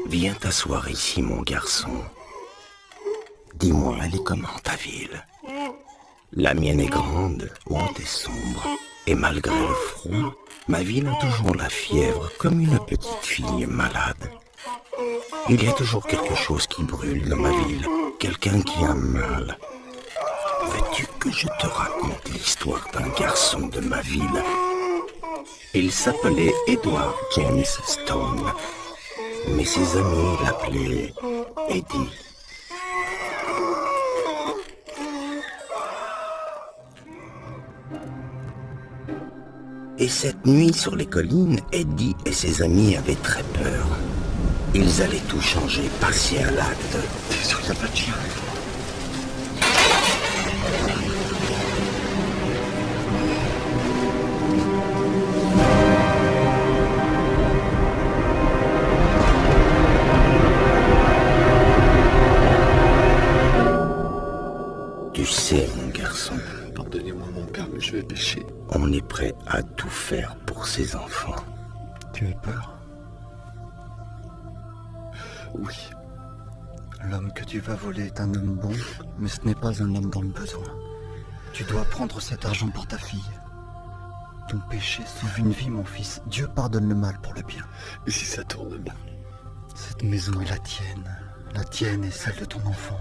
Viens t'asseoir ici, mon garçon. Dis-moi, elle est comment ta ville? La mienne est grande, haute et sombre. Et malgré le froid, ma ville a toujours la fièvre comme une petite fille malade. Il y a toujours quelque chose qui brûle dans ma ville, quelqu'un qui a mal. Veux-tu que je te raconte l'histoire d'un garçon de ma ville? Il s'appelait Edward James Stone, mais ses amis l'appelaient Eddy. Et cette nuit sur les collines, Eddy et ses amis avaient très peur. Ils allaient tout changer, passer à l'acte. T'es sûr qu'il n'y a pas de chien? Tu sais, mon garçon, Pardonnez-moi mon père, mais je vais pécher. on est prêt à tout faire pour ses enfants. Tu as peur? Oui. L'homme que tu vas voler est un homme bon, mais ce n'est pas un homme dans le besoin. Tu dois prendre cet argent pour ta fille. Ton péché sauve une vie, mon fils. Dieu pardonne le mal pour le bien. Et si ça tourne mal? Cette maison est la tienne et celle de ton enfant.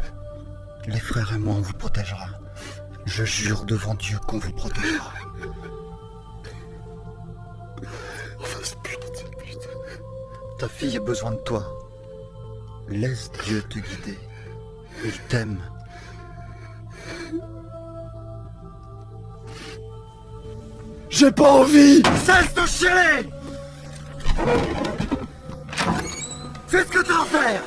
Les frères et moi, on vous protégera. Je jure devant Dieu qu'on vous protégera. Enfin, putain. Ta fille a besoin de toi. Laisse Dieu te guider. Il t'aime. J'ai pas envie! Cesse de chialer! Fais ce que t'as à faire!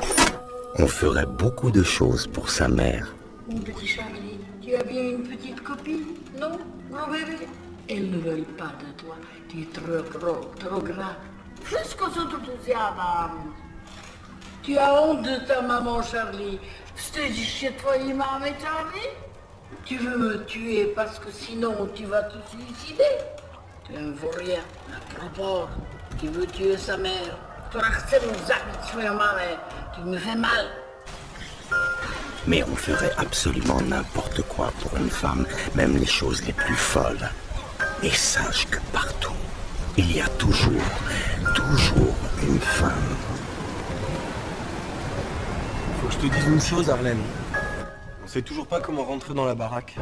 On ferait beaucoup de choses pour sa mère. Mon petit Charlie, tu as bien une petite copine, non, mon bébé? Elle ne veut pas de toi. Tu es trop gros, trop gras. Plus que ce enthousiasme. Tu as honte de ta maman, Charlie. Je t'ai dit chez toi, maman, Charlie? Tu veux me tuer parce que sinon tu vas te suicider? Tu es un vaurien, un propre, qui veut tuer sa mère. Tu harcèles nos habitudes, maman. Tu me fais mal. Mais on ferait absolument n'importe quoi pour une femme, même les choses les plus folles. Et sache que partout, il y a toujours une femme. Faut que je te dise une chose, Harlem. On sait toujours pas comment rentrer dans la baraque.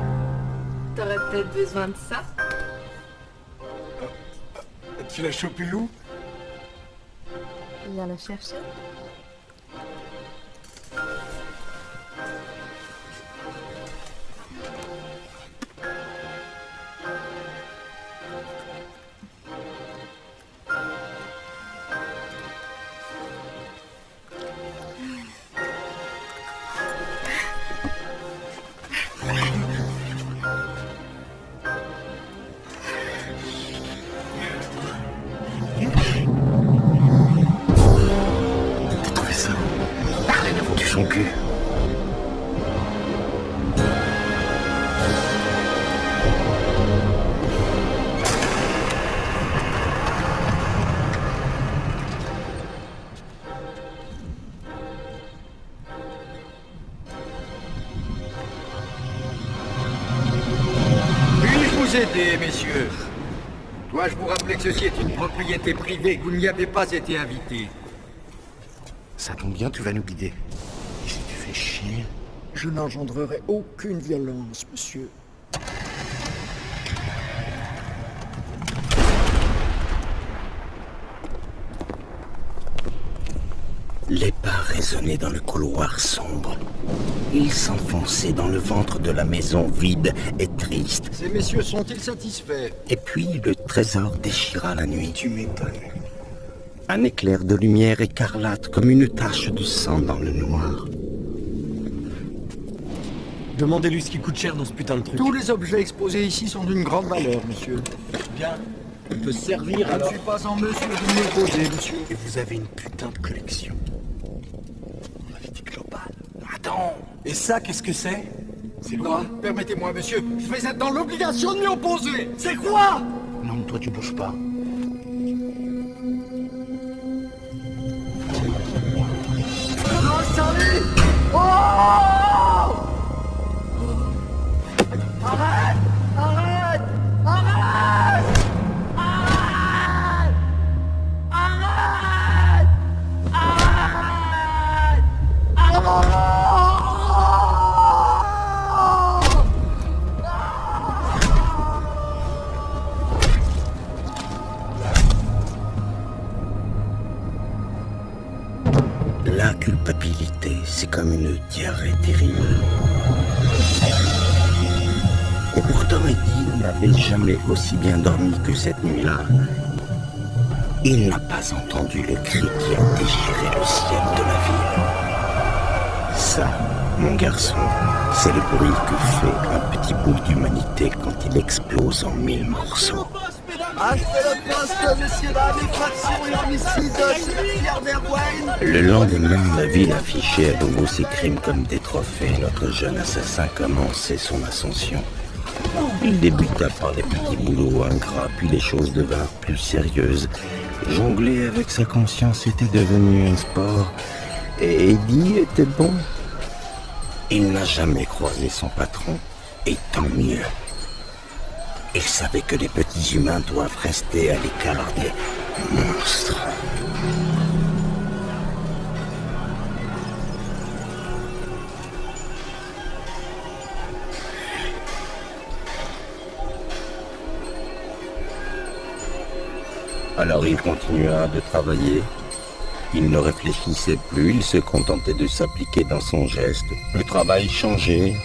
T'aurais peut-être besoin de ça. Tu l'as chopé où? Viens la chercher. T'as trouvé ça? Tu son cul. Puis-je vous aider, messieurs? Dois-je vous rappeler que ceci est une propriété privée, que vous n'y avez pas été invité? Ça tombe bien, tu vas nous guider. Et si tu fais chier? Je n'engendrerai aucune violence, monsieur. Les pas résonnaient dans le couloir sombre. Ils s'enfonçaient dans le ventre de la maison vide et triste. Ces messieurs sont-ils satisfaits? Et puis le trésor déchira la nuit. Tu m'étonnes. Un éclair de lumière écarlate comme une tache de sang dans le noir. Demandez-lui ce qui coûte cher dans ce putain de truc. Tous les objets exposés ici sont d'une grande valeur, monsieur. Bien. Il peut servir Je ne alors. suis pas en mesure de m'y opposer, monsieur. Et vous avez une putain de collection. On avait dit global. Ah, Attends. Et ça, qu'est-ce que c'est? C'est quoi? Permettez-moi, monsieur, je vais être dans l'obligation de m'y opposer. C'est quoi? Non, toi tu bouges pas. Oh, Charlie! Oh! Arrête! Arrête! Arrête! Arrête! Arrête! Arrête! Arrête! La culpabilité, c'est comme une diarrhée terrible. Et pourtant, Eddy n'avait jamais aussi bien dormi que cette nuit-là. Il n'a pas entendu le cri qui a déchiré le ciel de la ville. Ça, mon garçon, c'est le bruit que fait un petit bout d'humanité quand il explose en 1000 morceaux. Le lendemain, la ville affichait à nouveau ses crimes comme des trophées. Notre jeune assassin commençait son ascension. Il débuta par des petits boulots ingrats, puis les choses devinrent plus sérieuses. Jongler avec sa conscience était devenu un sport, et Eddy était bon. Il n'a jamais croisé son patron, et tant mieux. Il savait que les petits humains doivent rester à l'écart des monstres. Alors il continua de travailler. Il ne réfléchissait plus, il se contentait de s'appliquer dans son geste. Le travail changeait.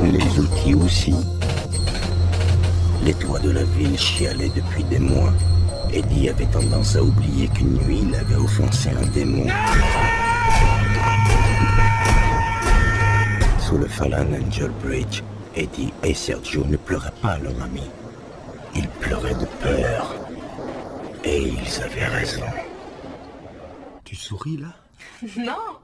Les outils aussi. Les toits de la ville chialaient depuis des mois. Eddy avait tendance à oublier qu'une nuit, il avait offensé un démon. Sous le Fallen Angel Bridge, Eddy et Sergio ne pleuraient pas leur ami. Ils pleuraient de peur. Et ils avaient raison. Tu souris là? Non.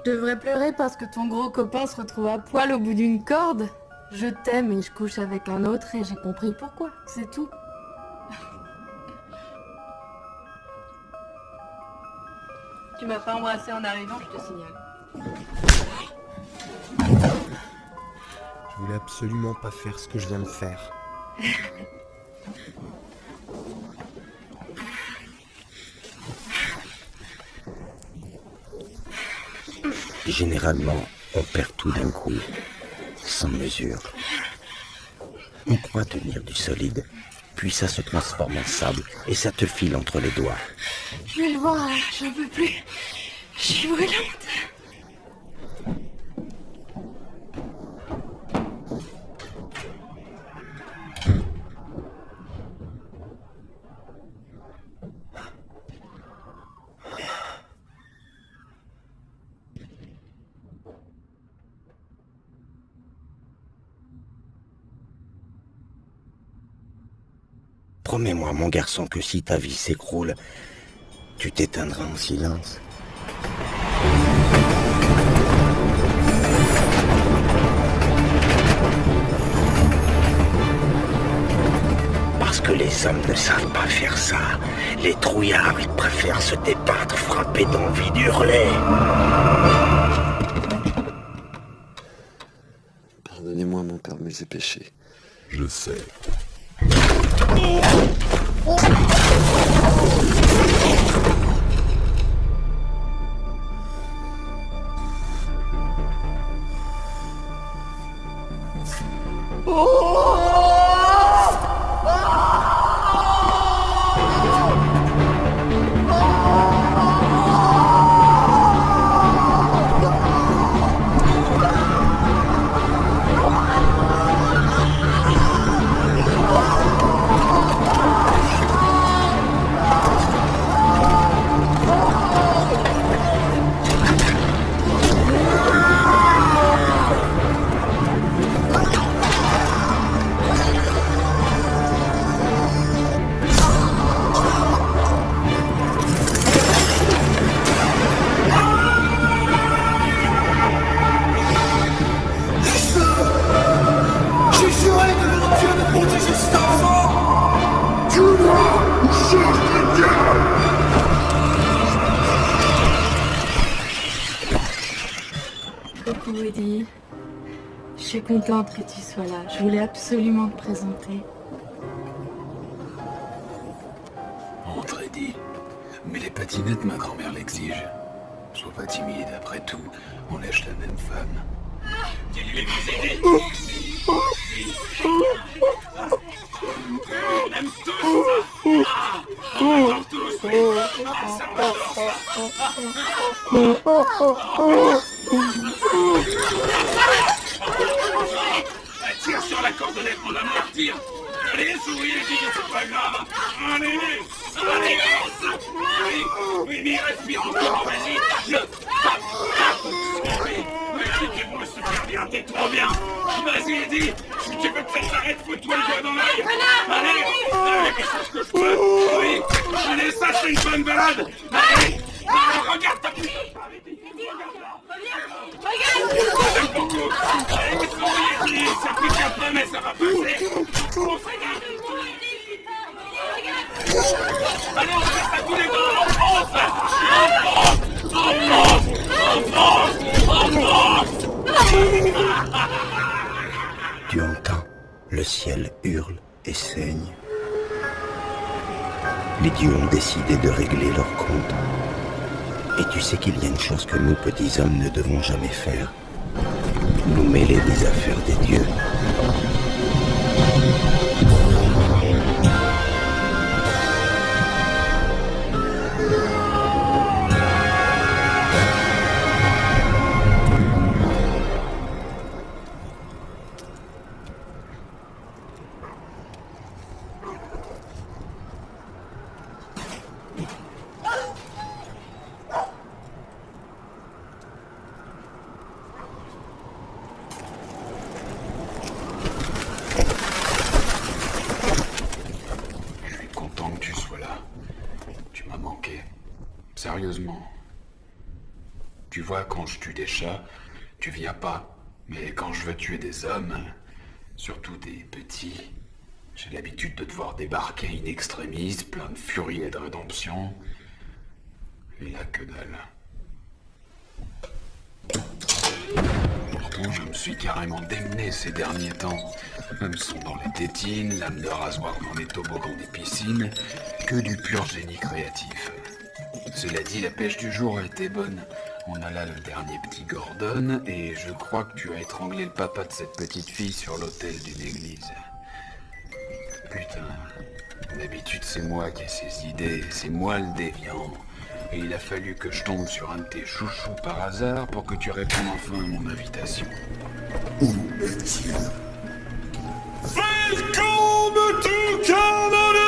Je devrais pleurer parce que ton gros copain se retrouve à poil au bout d'une corde. Je t'aime et je couche avec un autre et j'ai compris pourquoi, c'est tout. Tu m'as pas embrassé en arrivant, je te signale. Je voulais absolument pas faire ce que je viens de faire. Généralement, on perd tout d'un coup, sans mesure. On croit tenir du solide, puis ça se transforme en sable et ça te file entre les doigts. Je vais le voir là, j'en peux plus. Je suis brûlante. Promets-moi, mon garçon, que si ta vie s'écroule, tu t'éteindras en silence. Parce que les hommes ne savent pas faire ça. Les trouillards, ils préfèrent se débattre, frapper d'envie d'hurler. Pardonnez-moi, mon père, mes péchés. Je sais. Coucou Eddy. Je suis contente que tu sois là. Je voulais absolument te présenter. Entre, Eddy. Mais les patinettes, ma grand-mère l'exige. Sois pas timide, après tout, on lèche la même femme. Dis-lui les Eddy. On aime tous ça. On adore tous. Ça m'adore ça. Tire sur la cordelette, on va me tire. Allez, souris, Eddy, c'est pas grave. Allez, allez, oui, mais respire encore, vas-y. Oui, tu vois super bien, t'es trop bien. Vas-y, Eddy, si tu veux que ça s'arrête, fous-toi le doigt dans l'œil. Allez, fais ce que je peux. Oui, allez, ça c'est une bonne balade. Allez, regarde ta petite. Regarde beaucoup. Allez, souris, Eddy, ça pique un peu, mais ça va passer. Allez, on fait ça tous les deux, on fonce. Tu entends, le ciel hurle et saigne. Les dieux ont décidé de régler leur compte. Et tu sais qu'il y a une chose que nous, petits hommes, ne devons jamais faire. Nous mêler des affaires des dieux. Sérieusement. Tu vois, quand je tue des chats, tu viens pas. Mais quand je veux tuer des hommes, surtout des petits, j'ai l'habitude de devoir débarquer in extremis, plein de furie et de rédemption. Et là, que dalle. Pourtant, je me suis carrément démené ces derniers temps. Hameçon dans les tétines, lame de rasoir dans les toboggans des piscines, que du pur génie créatif. Cela dit, la pêche du jour a été bonne. On a là le dernier petit Gordon, et je crois que tu as étranglé le papa de cette petite fille sur l'autel d'une église. Putain, d'habitude c'est moi qui ai ces idées, c'est moi le déviant. Et il a fallu que je tombe sur un de tes chouchous par hasard pour que tu répondes enfin à mon invitation. Où est-il? Welcome to Camelot!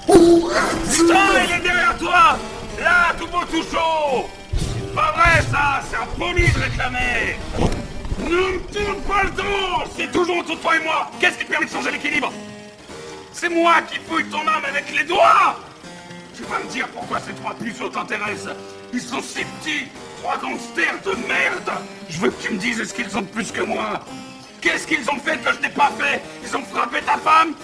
Putain, il est derrière toi! Là, tout beau, tout chaud! C'est pas vrai, ça! C'est impoli de réclamer! Ne me tourne pas le dos! C'est toujours entre toi et moi! Qu'est-ce qui te permet de changer l'équilibre? C'est moi qui fouille ton âme avec les doigts! Tu vas me dire pourquoi ces trois puceaux t'intéressent? Ils sont si petits! Trois gangsters de merde! Je veux que tu me dises, est-ce qu'ils ont plus que moi? Qu'est-ce qu'ils ont fait que je n'ai pas fait? Ils ont frappé ta femme?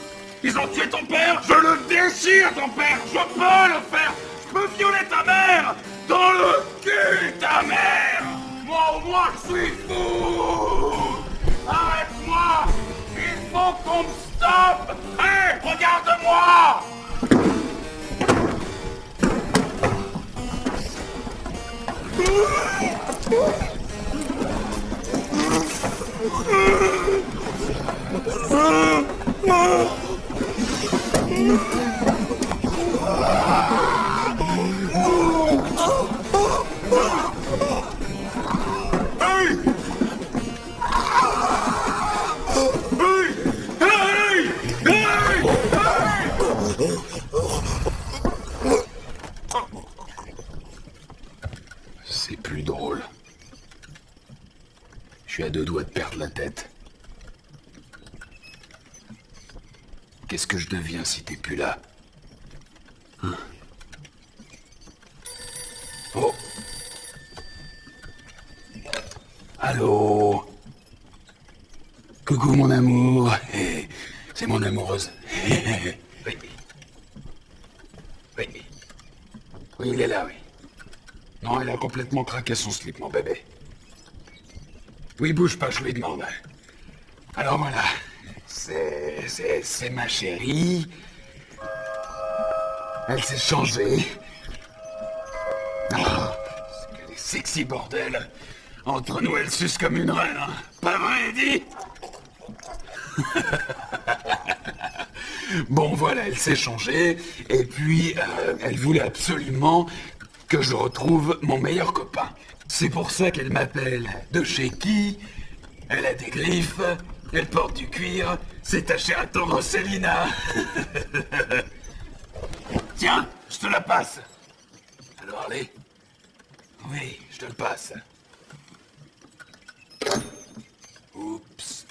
Ils ont tué ton père? Je le déchire, ton père! Je peux le faire! Je peux violer ta mère! Dans le cul, ta mère! Moi, au moins, je suis fou! Arrête-moi! Il faut qu'on me stoppe! Hé, regarde-moi! C'est plus drôle. Je suis à deux doigts de perdre la tête. Qu'est-ce que je deviens si t'es plus là? Hein? Oh! Allô? Coucou mon amour. C'est mon amoureuse. Oui. Oui. Oui, il est là, oui. Non, elle a complètement craqué son slip, mon bébé. Oui, bouge pas, je lui demande. Alors voilà, c'est ma chérie. Elle s'est changée. Oh, quel sexy bordel. Entre nous, elle suce comme une reine, hein. Pas vrai, Eddy? Bon, voilà, elle s'est changée, et puis elle voulait absolument que je retrouve mon meilleur copain. C'est pour ça qu'elle m'appelle de chez qui? Elle a des griffes, elle porte du cuir, c'est taché à tendre Célina. Tiens, je te la passe. Alors allez. Oui, je te le passe. Oups.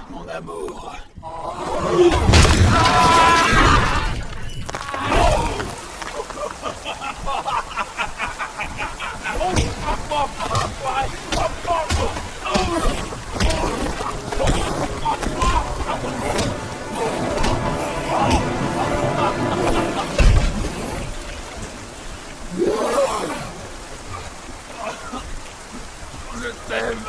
Mon amour. Je t'aime.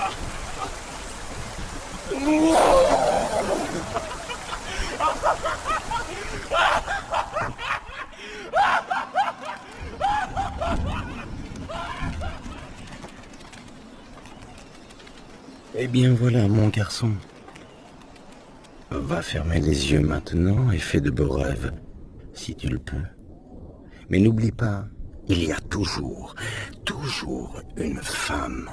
Eh bien voilà, mon garçon. Va fermer les yeux maintenant et fais de beaux rêves, si tu le peux. Mais n'oublie pas, il y a toujours une femme.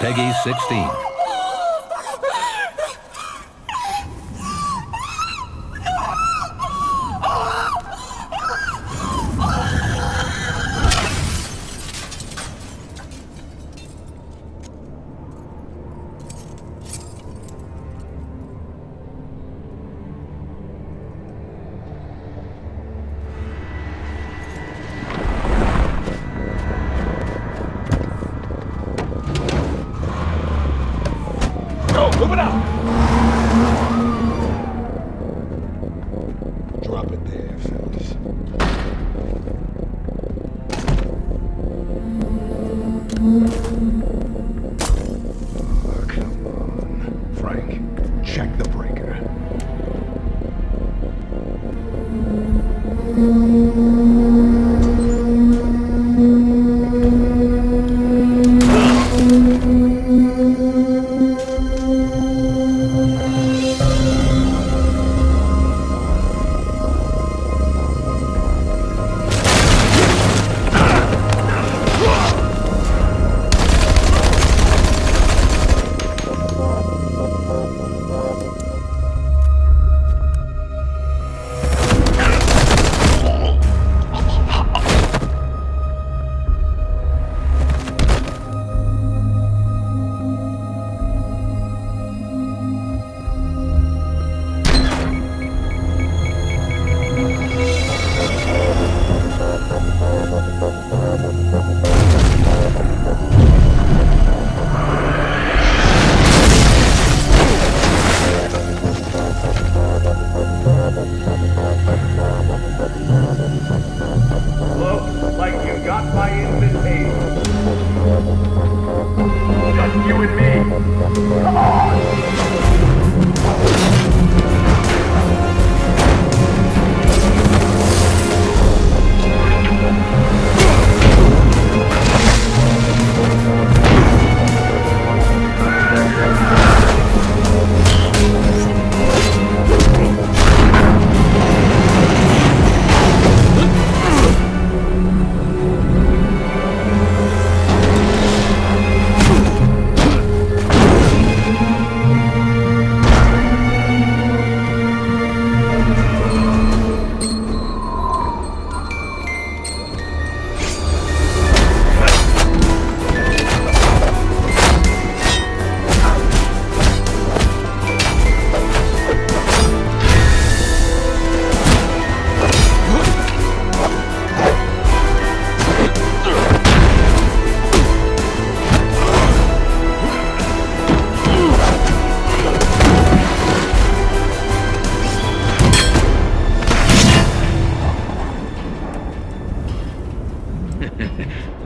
Peggy 16. Move it up! Drop it there, fellas. Oh, come on. Frank, check the breaker. Looks like you got my invitation. Just you and me. Come on!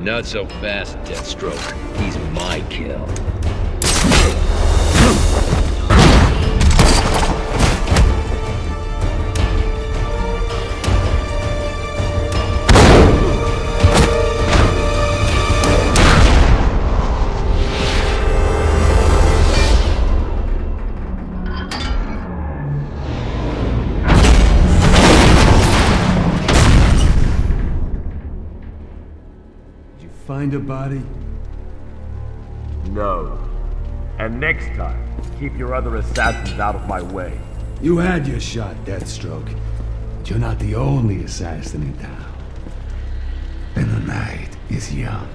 Not so fast, Deathstroke. He's my kill. Find a body? No. And next time, keep your other assassins out of my way. You had your shot, Deathstroke. But you're not the only assassin in town. And the night is young.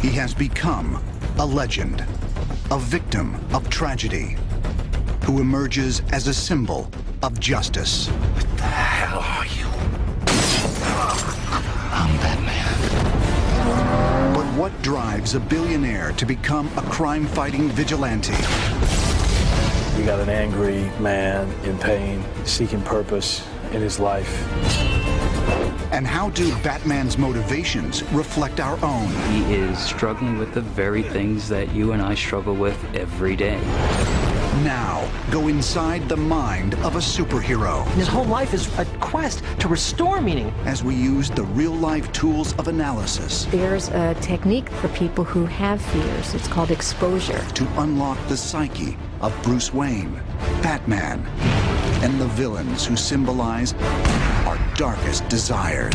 He has become a legend, a victim of tragedy, who emerges as a symbol of justice. What the hell are you? I'm Batman. But what drives a billionaire to become a crime-fighting vigilante? You got an angry man in pain, seeking purpose in his life. And how do Batman's motivations reflect our own? He is struggling with the very things that you and I struggle with every day. Now, go inside the mind of a superhero. His whole life is a quest to restore meaning. As we use the real-life tools of analysis. There's a technique for people who have fears. It's called exposure. To unlock the psyche of Bruce Wayne, Batman, and the villains who symbolize our darkest desires.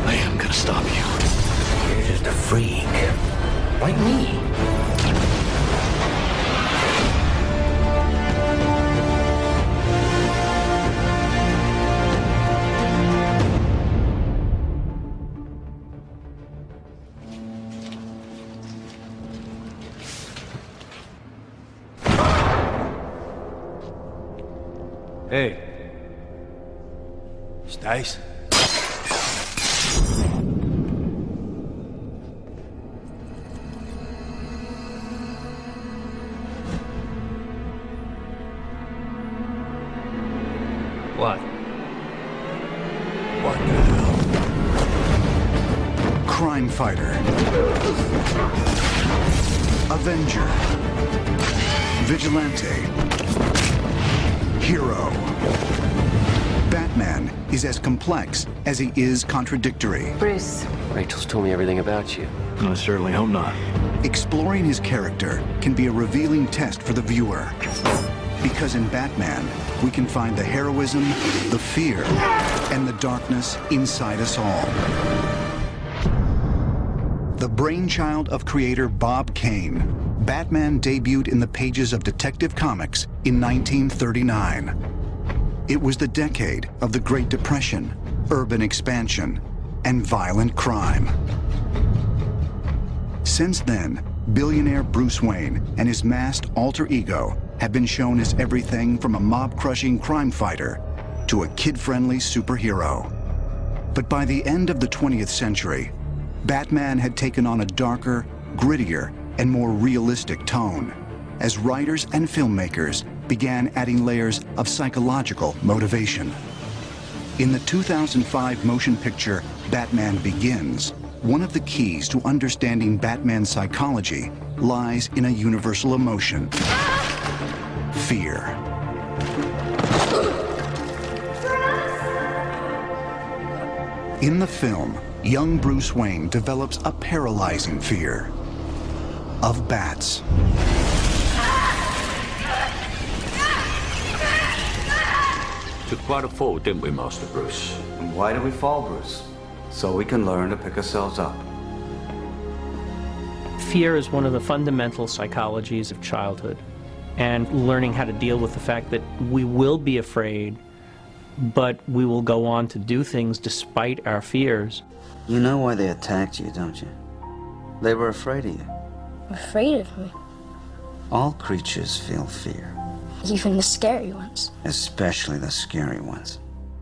I am gonna stop you. You're just a freak. Like me. Hey. Stace? What? What the hell? Crime fighter. Avenger. Vigilante. Hero. Batman is as complex as he is contradictory. Bruce. Rachel's told me everything about you. I certainly hope not. Exploring his character can be a revealing test for the viewer. Because in Batman, we can find the heroism, the fear, and the darkness inside us all. The brainchild of creator Bob Kane, Batman debuted in the pages of Detective Comics in 1939. It was the decade of the Great Depression, urban expansion, and violent crime. Since then, billionaire Bruce Wayne and his masked alter ego have been shown as everything from a mob-crushing crime fighter to a kid-friendly superhero. But by the end of the 20th century, Batman had taken on a darker, grittier, and more realistic tone, as writers and filmmakers began adding layers of psychological motivation. In the 2005 motion picture Batman Begins, one of the keys to understanding Batman's psychology lies in a universal emotion: fear. In the film, young Bruce Wayne develops a paralyzing fear of bats. Took quite a fall, didn't we, Master Bruce? And why do we fall, Bruce? So we can learn to pick ourselves up. Fear is one of the fundamental psychologies of childhood, and learning how to deal with the fact that we will be afraid, but we will go on to do things despite our fears. You know why they attacked you, don't you? They were afraid of you. Afraid of me? All creatures feel fear. Even the scary ones. Especially the scary ones.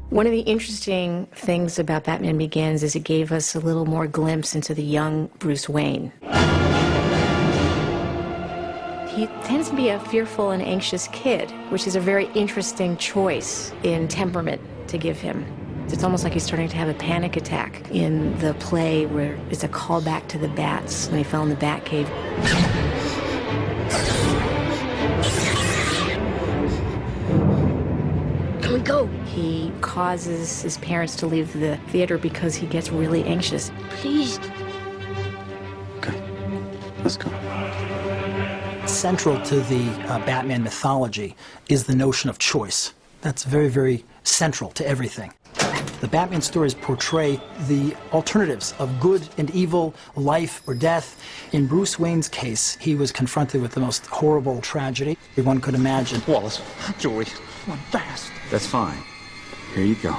One of the interesting things about Batman Begins is it gave us a little more glimpse into the young Bruce Wayne. He tends to be a fearful and anxious kid, which is a very interesting choice in temperament to give him. It's almost like he's starting to have a panic attack in the play where it's a callback to the bats when he fell in the bat cave. Can we go? He causes his parents to leave the theater because he gets really anxious. Please. Let's go. Central to the Batman mythology is the notion of choice. That's very, very central to everything. The Batman stories portray the alternatives of good and evil, life or death. In Bruce Wayne's case, he was confronted with the most horrible tragedy one could imagine. Wallace, Joey, one fast. That's fine. Here you go.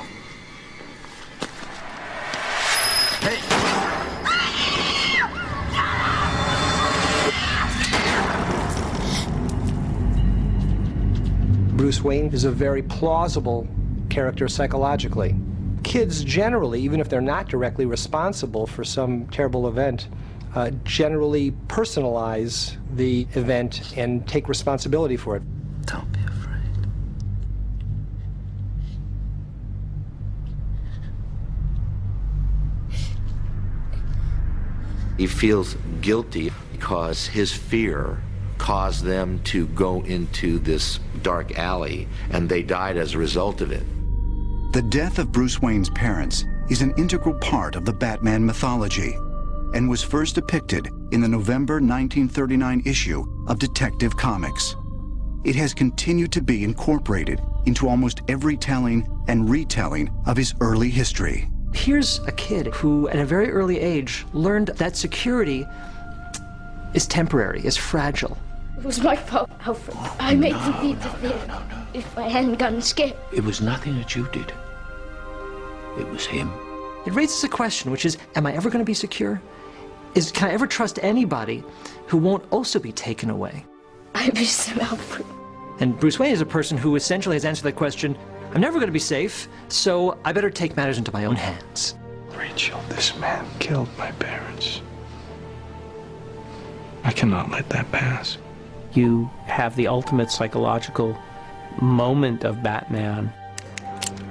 Bruce Wayne is a very plausible character psychologically. Kids generally, even if they're not directly responsible for some terrible event, generally personalize the event and take responsibility for it. Don't be afraid. He feels guilty because his fear caused them to go into this dark alley, and they died as a result of it. The death of Bruce Wayne's parents is an integral part of the Batman mythology and was first depicted in the November 1939 issue of Detective Comics. It has continued to be incorporated into almost every telling and retelling of his early history. Here's a kid who, at a very early age, learned that security is temporary, is fragile. It was my fault, Alfred. I made them leave the theater. If I hadn't gotten scared. It was nothing that you did. It was him. It raises a question, which is, am I ever going to be secure? Can I ever trust anybody who won't also be taken away? I miss him, Alfred. And Bruce Wayne is a person who essentially has answered that question, I'm never going to be safe, so I better take matters into my own hands. Rachel, this man killed my parents. I cannot let that pass. You have the ultimate psychological moment of Batman.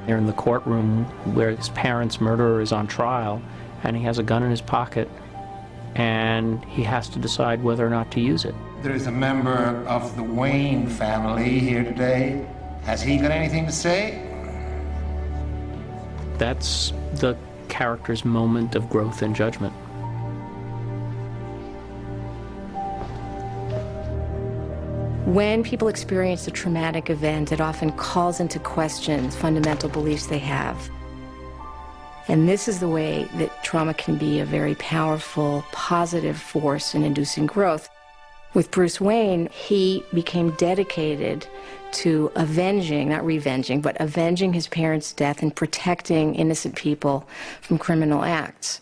They're in the courtroom where his parents' murderer is on trial, and he has a gun in his pocket, and he has to decide whether or not to use it. There is a member of the Wayne family here today. Has he got anything to say? That's the character's moment of growth and judgment. When people experience a traumatic event, it often calls into question fundamental beliefs they have. And this is the way that trauma can be a very powerful, positive force in inducing growth. With Bruce Wayne, he became dedicated to avenging, not revenging, but avenging his parents' death and protecting innocent people from criminal acts.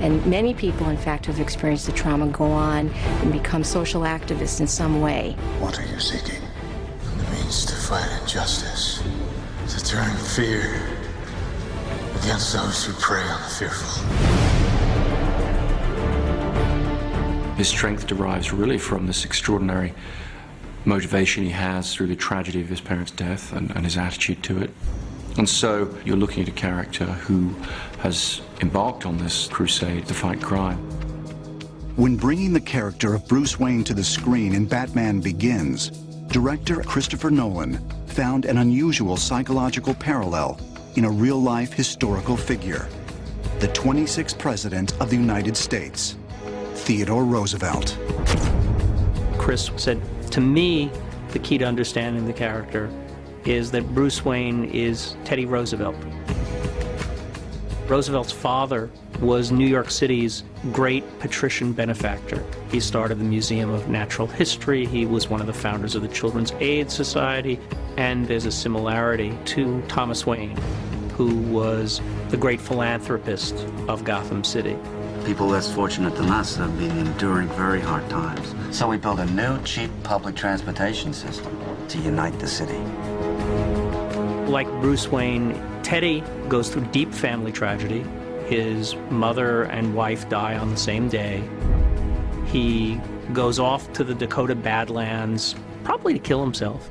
And many people, in fact, who have experienced the trauma go on and become social activists in some way. What are you seeking? The means to fight injustice, to turn fear against those who prey on the fearful. His strength derives really from this extraordinary motivation he has through the tragedy of his parents' death and his attitude to it. And so you're looking at a character who has embarked on this crusade to fight crime. When bringing the character of Bruce Wayne to the screen in Batman Begins, director Christopher Nolan found an unusual psychological parallel in a real-life historical figure, the 26th President of the United States, Theodore Roosevelt. Chris said, to me, the key to understanding the character is that Bruce Wayne is Teddy Roosevelt. Roosevelt's father was New York City's great patrician benefactor. He started the Museum of Natural History. He was one of the founders of the Children's Aid Society. And there's a similarity to Thomas Wayne, who was the great philanthropist of Gotham City. People less fortunate than us have been enduring very hard times. So we built a new, cheap public transportation system to unite the city. Like Bruce Wayne, Teddy goes through deep family tragedy. His mother and wife die on the same day. He goes off to the Dakota Badlands, probably to kill himself.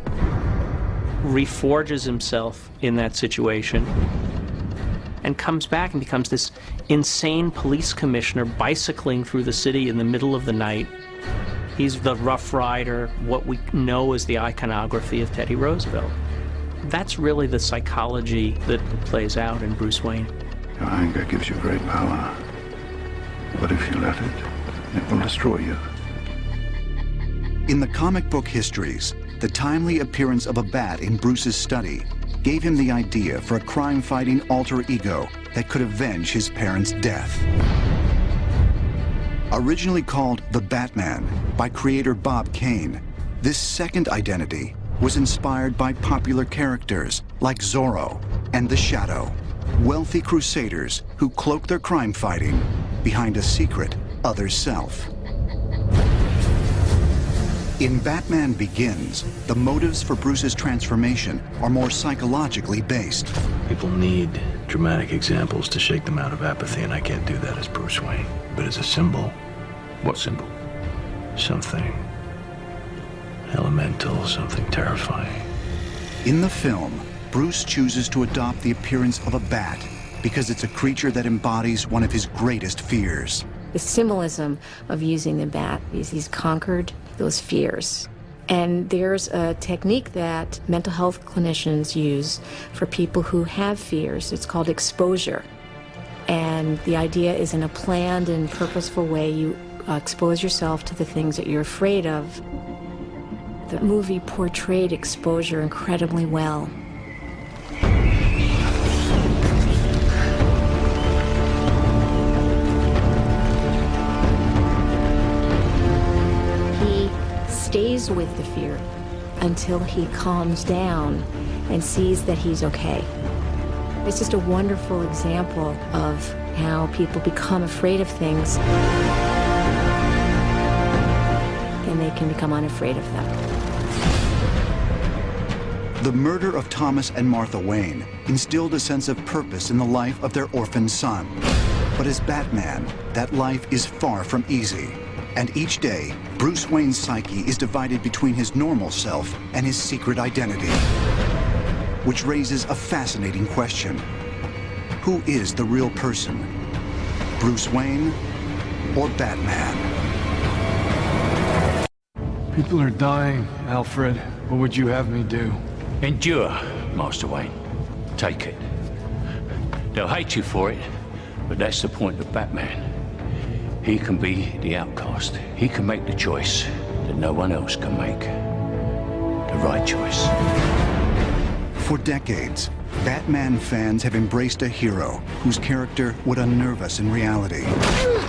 Reforges himself in that situation and comes back and becomes this insane police commissioner bicycling through the city in the middle of the night. He's the Rough Rider, what we know as the iconography of Teddy Roosevelt. That's really the psychology that plays out in Bruce Wayne. Your anger gives you great power, but if you let it, it will destroy you. In the comic book histories, the timely appearance of a bat in Bruce's study gave him the idea for a crime-fighting alter ego that could avenge his parents' death. Originally called the Batman by creator Bob Kane, this second identity was inspired by popular characters like Zorro and the Shadow, wealthy crusaders who cloak their crime fighting behind a secret other self. In Batman Begins, the motives for Bruce's transformation are more psychologically based. People need dramatic examples to shake them out of apathy, and I can't do that as Bruce Wayne. But as a symbol. What symbol? Something elemental, something terrifying. In the film, Bruce chooses to adopt the appearance of a bat because it's a creature that embodies one of his greatest fears. The symbolism of using the bat is he's conquered those fears. And there's a technique that mental health clinicians use for people who have fears. It's called exposure. And the idea is in a planned and purposeful way, you expose yourself to the things that you're afraid of. The movie portrayed exposure incredibly well. He stays with the fear until he calms down and sees that he's okay. It's just a wonderful example of how people become afraid of things and they can become unafraid of them. The murder of Thomas and Martha Wayne instilled a sense of purpose in the life of their orphaned son. But as Batman, that life is far from easy. And each day, Bruce Wayne's psyche is divided between his normal self and his secret identity, which raises a fascinating question. Who is the real person? Bruce Wayne or Batman? People are dying, Alfred. What would you have me do? Endure, Master Wayne. Take it. They'll hate you for it, but that's the point of Batman. He can be the outcast. He can make the choice that no one else can make. The right choice. For decades, Batman fans have embraced a hero whose character would unnerve us in reality.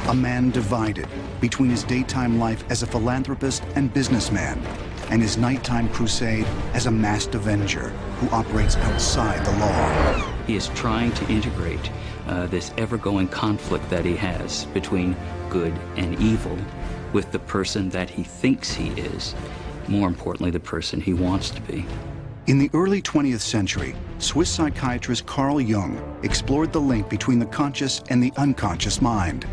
A man divided between his daytime life as a philanthropist and businessman and his nighttime crusade as a masked avenger who operates outside the law. He is trying to integrate this ever-going conflict that he has between good and evil with the person that he thinks he is, more importantly, the person he wants to be. In the early 20th century, Swiss psychiatrist Carl Jung explored the link between the conscious and the unconscious mind.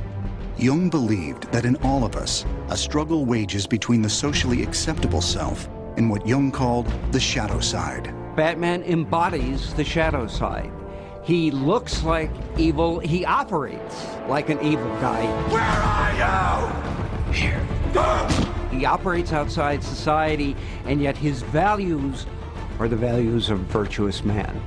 Jung believed that in all of us, a struggle wages between the socially acceptable self and what Jung called the shadow side. Batman embodies the shadow side. He looks like evil. He operates like an evil guy. Where are you? Here. He operates outside society, and yet his values are the values of a virtuous man.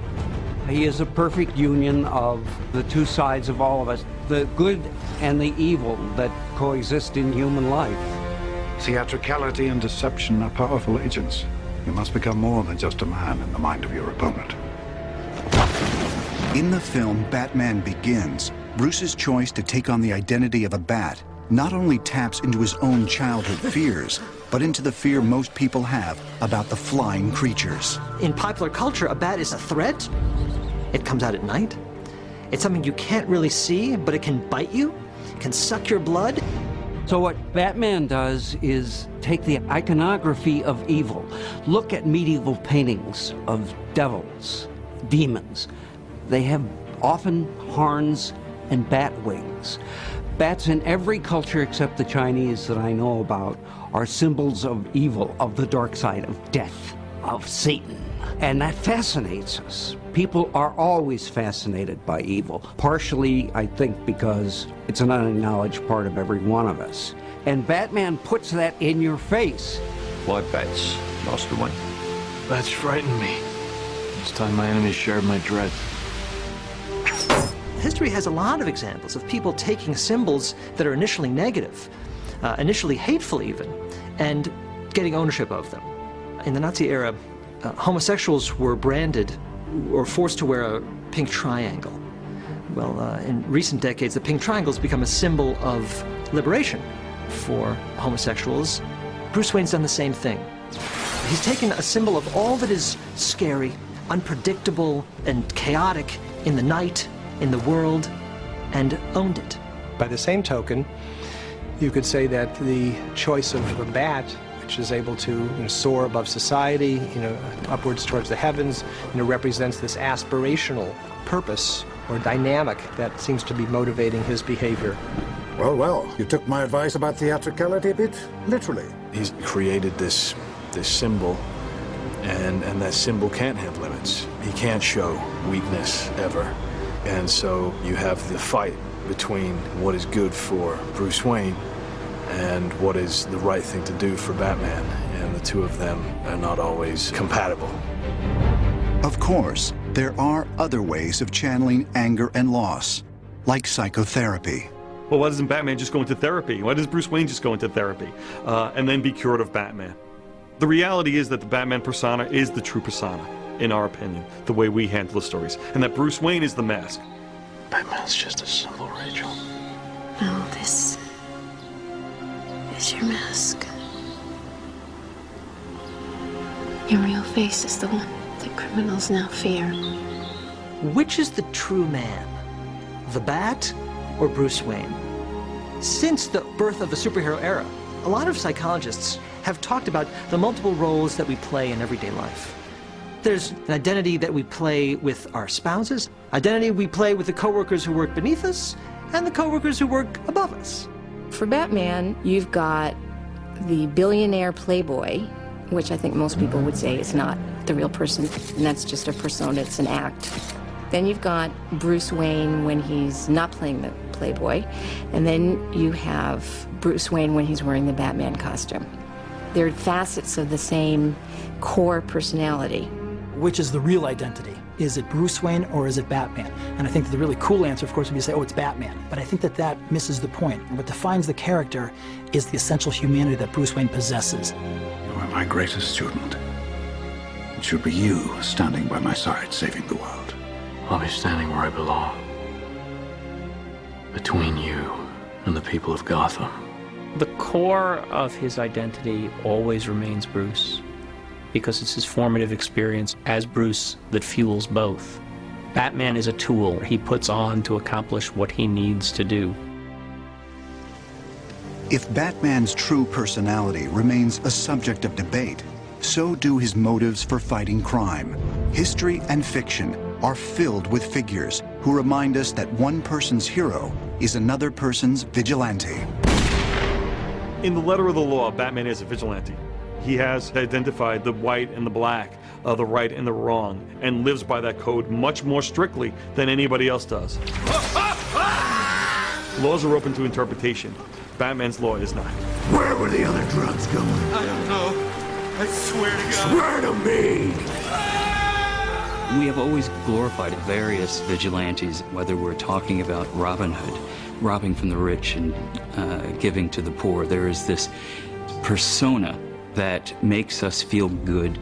He is a perfect union of the two sides of all of us, the good and the evil that coexist in human life. Theatricality and deception are powerful agents. You must become more than just a man in the mind of your opponent. In the film Batman Begins, Bruce's choice to take on the identity of a bat not only taps into his own childhood fears, but into the fear most people have about the flying creatures. In popular culture, a bat is a threat. It comes out at night. It's something you can't really see, but it can bite you, it can suck your blood. So what Batman does is take the iconography of evil, look at medieval paintings of devils, demons. They have often horns and bat wings. Bats in every culture except the Chinese that I know about are symbols of evil, of the dark side, of death, of Satan. And that fascinates us. People are always fascinated by evil, partially, I think, because it's an unacknowledged part of every one of us. And Batman puts that in your face. Why bats, Master Wayne? Bats frighten me. Each time my enemies shared my dread. History has a lot of examples of people taking symbols that are initially negative, initially hateful even, and getting ownership of them. In the Nazi era, homosexuals were branded or forced to wear a pink triangle. Well, in recent decades, the pink triangle has become a symbol of liberation for homosexuals. Bruce Wayne's done the same thing. He's taken a symbol of all that is scary, unpredictable, and chaotic in the night, in the world, and owned it. By the same token, you could say that the choice of a bat, which is able to soar above society, upwards towards the heavens, represents this aspirational purpose or dynamic that seems to be motivating his behavior. Well, well, you took my advice about theatricality a bit literally. He's created this symbol, and that symbol can't have limits. He can't show weakness ever. And so you have the fight between what is good for Bruce Wayne and what is the right thing to do for Batman, and the two of them are not always compatible. Of course, there are other ways of channeling anger and loss, like psychotherapy. Well, why doesn't Batman just go into therapy? Why does Bruce Wayne just go into therapy and then be cured of Batman? The reality is that the Batman persona is the true persona, in our opinion, the way we handle the stories, and that Bruce Wayne is the mask. Batman's just a symbol, Rachel. No, this is your mask. Your real face is the one that criminals now fear. Which is the true man? The Bat or Bruce Wayne? Since the birth of the superhero era, a lot of psychologists have talked about the multiple roles that we play in everyday life. There's an identity that we play with our spouses, identity we play with the coworkers who work beneath us, and the coworkers who work above us. For Batman, you've got the billionaire playboy, which I think most people would say is not the real person, and that's just a persona, it's an act. Then you've got Bruce Wayne when he's not playing the playboy, and then you have Bruce Wayne when he's wearing the Batman costume. They're facets of the same core personality. Which is the real identity? Is it Bruce Wayne or is it Batman? And I think that the really cool answer, of course, would be to say, oh, it's Batman. But I think that that misses the point. What defines the character is the essential humanity that Bruce Wayne possesses. You are my greatest student. It should be you standing by my side, saving the world. I'll be standing where I belong. Between you and the people of Gotham. The core of his identity always remains Bruce, because it's his formative experience as Bruce that fuels both. Batman is a tool he puts on to accomplish what he needs to do. If Batman's true personality remains a subject of debate, so do his motives for fighting crime. History and fiction are filled with figures who remind us that one person's hero is another person's vigilante. In the letter of the law, Batman is a vigilante. He has identified the white and the black, the right and the wrong, and lives by that code much more strictly than anybody else does. Laws are open to interpretation. Batman's law is not. Where were the other drugs going? I don't know. I swear to God. Swear to me! We have always glorified various vigilantes, whether we're talking about Robin Hood, robbing from the rich and giving to the poor. There is this persona that makes us feel good.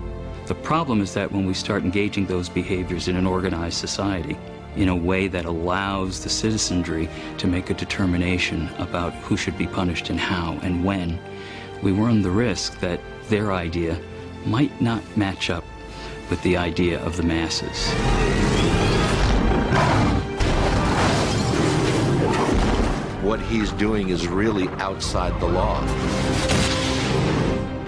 The problem is that when we start engaging those behaviors in an organized society, in a way that allows the citizenry to make a determination about who should be punished and how and when, we run the risk that their idea might not match up with the idea of the masses. What he's doing is really outside the law.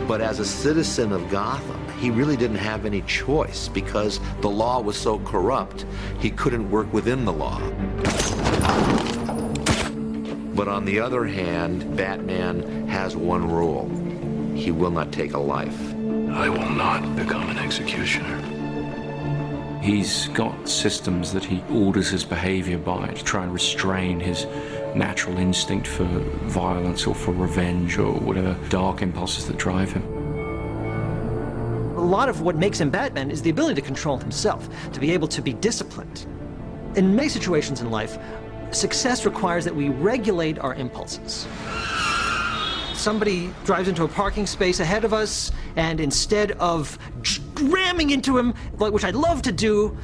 But as a citizen of Gotham, he really didn't have any choice because the law was so corrupt, he couldn't work within the law. But on the other hand, Batman has one rule. He will not take a life. I will not become an executioner. He's got systems that he orders his behavior by to try and restrain his natural instinct for violence or for revenge or whatever dark impulses that drive him. A lot of what makes him Batman is the ability to control himself, to be able to be disciplined. In many situations in life, success requires that we regulate our impulses. Somebody drives into a parking space ahead of us, and instead of ramming into him, which I'd love to do,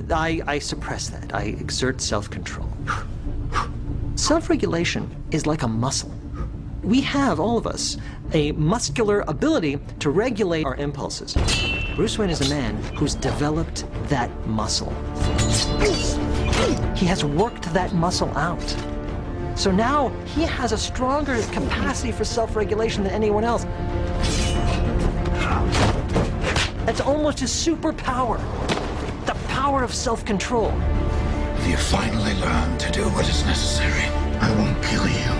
I suppress that. I exert self-control. Self-regulation is like a muscle. We have, all of us, a muscular ability to regulate our impulses. Bruce Wayne is a man who's developed that muscle. He has worked that muscle out. So now he has a stronger capacity for self-regulation than anyone else. That's almost his superpower, the power of self-control. You finally learn to do what is necessary. I won't kill you.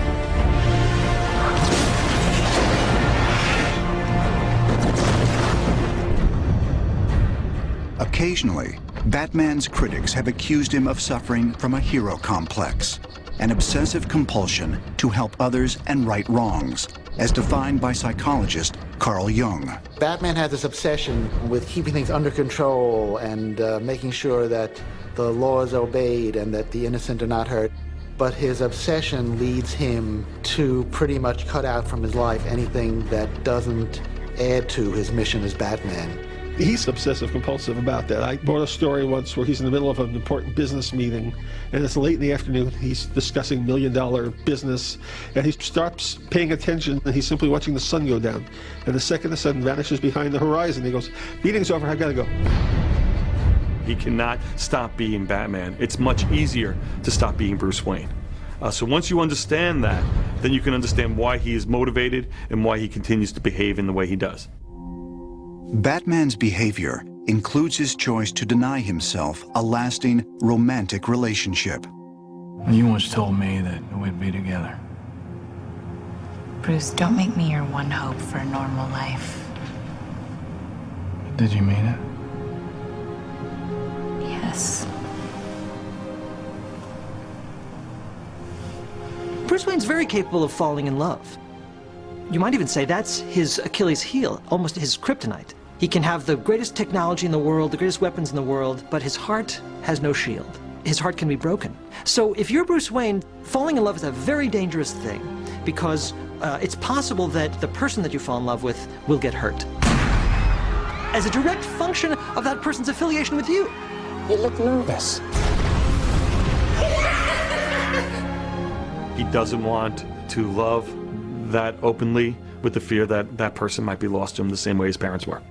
Occasionally, Batman's critics have accused him of suffering from a hero complex, an obsessive compulsion to help others and right wrongs, as defined by psychologist Carl Jung. Batman has this obsession with keeping things under control and making sure that the law is obeyed and that the innocent are not hurt. But his obsession leads him to pretty much cut out from his life anything that doesn't add to his mission as Batman. He's obsessive compulsive about that. I bought a story once where he's in the middle of an important business meeting, and it's late in the afternoon. He's discussing $1 million business, and he stops paying attention, and he's simply watching the sun go down. And the second the sun vanishes behind the horizon, he goes, "Meeting's over, I gotta go." He cannot stop being Batman. It's much easier to stop being Bruce Wayne. So once you understand that, then you can understand why he is motivated and why he continues to behave in the way he does. Batman's behavior includes his choice to deny himself a lasting romantic relationship. You once told me that we'd be together. Bruce, don't make me your one hope for a normal life. Did you mean it? Yes. Bruce Wayne's very capable of falling in love. You might even say that's his Achilles heel, almost his kryptonite. He can have the greatest technology in the world, the greatest weapons in the world, but his heart has no shield. His heart can be broken. So if you're Bruce Wayne, falling in love is a very dangerous thing because it's possible that the person that you fall in love with will get hurt as a direct function of that person's affiliation with you. You look nervous. He doesn't want to love that openly with the fear that that person might be lost to him the same way his parents were.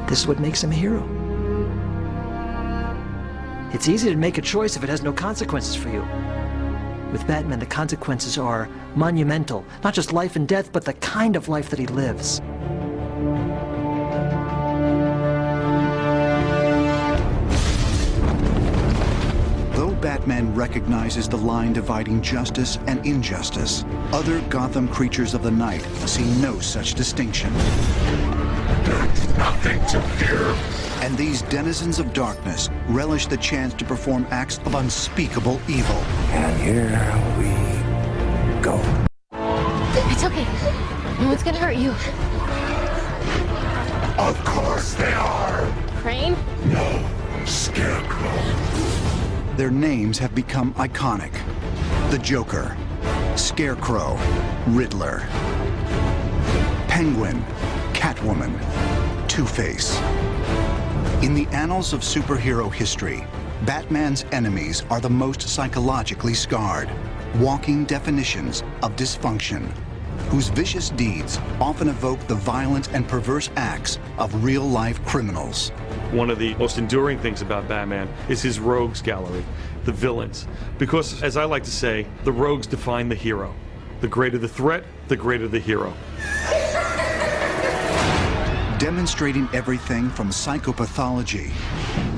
This is what makes him a hero. It's easy to make a choice if it has no consequences for you. With Batman, the consequences are monumental. Not just life and death, but the kind of life that he lives. Though Batman recognizes the line dividing justice and injustice, other Gotham creatures of the night see no such distinction. There's nothing to fear. And these denizens of darkness relish the chance to perform acts of unspeakable evil. And here we go. It's okay. No one's gonna hurt you. Of course they are! Crane? No, Scarecrow. Their names have become iconic. The Joker, Scarecrow, Riddler, Penguin, Catwoman, Two-Face. In the annals of superhero history, Batman's enemies are the most psychologically scarred, walking definitions of dysfunction, whose vicious deeds often evoke the violent and perverse acts of real-life criminals. One of the most enduring things about Batman is his rogues gallery, the villains. Because, as I like to say, the rogues define the hero. The greater the threat, the greater the hero. Demonstrating everything from psychopathology